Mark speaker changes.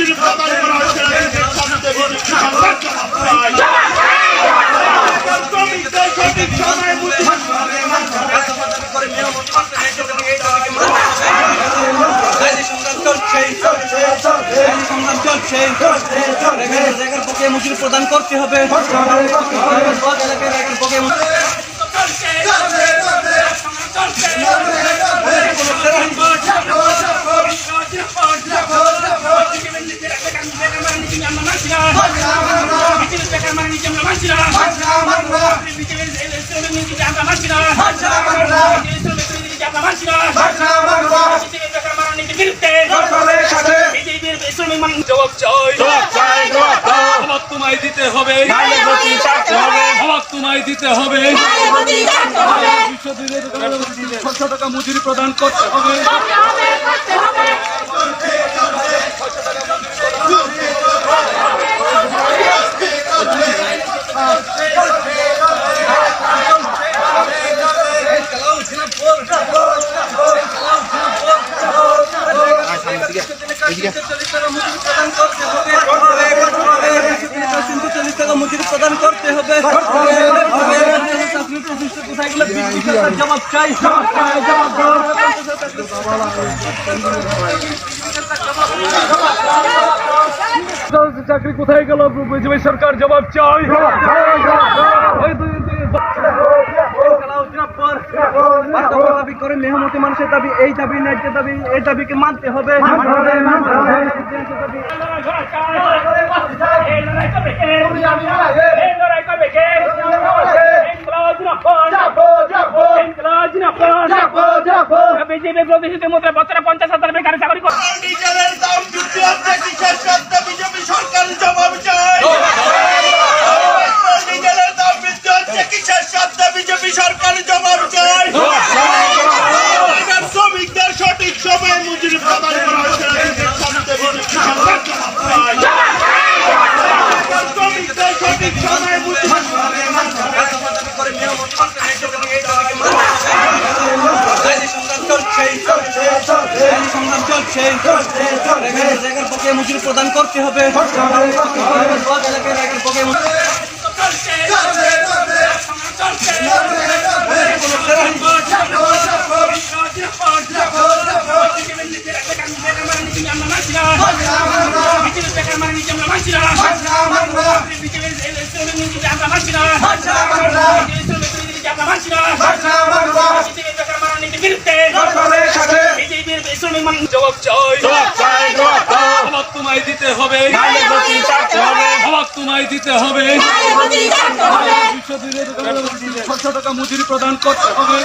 Speaker 1: মজুরি প্রদান করা হচ্ছে সঠিক সময়
Speaker 2: মজুরি প্রদান করতে হবে।
Speaker 3: জবাব চাই, জবাব তোমায় দিতে হবে, জবাব তোমায় দিতে হবে। 600 টাকা মজুরি প্রদান করতে হবে।
Speaker 2: মজুরি প্রদান করতে হবে। জবাব চাই,
Speaker 3: চাকরি কোথায় গেল? বিজেপি সরকার জবাব চাই।
Speaker 2: দাবি করে মেহনতি মানুষের দাবি, এই দাবি ন্যায্য দাবি, এই দাবিকে মানতে হবে।
Speaker 3: বিজেপি প্রতিশ্রুতির মধ্যে বছরে 50,000 বেকার চাকরি করে।
Speaker 1: ডিজেলের দাম বৃদ্ধি হচ্ছে কিসের সাথে? বিজেপি সরকার জবাব চাই। ডিজেলের দাম বৃদ্ধি হচ্ছে কিসের সাথে? বিজেপি সরকার জবাব চাই। শ্রমিকদের সঠিক সময়ে মজুরি প্রদান করা হচ্ছে শ্রমিকদের সঠিক সময়ে
Speaker 2: মজুরি প্রদান করতে হবে।
Speaker 3: জবাব চাই, জবাব তোমায় দিতে হবে, জবাব তোমায় দিতে হবে। 600 টাকা মজুরি প্রদান করতে হবে।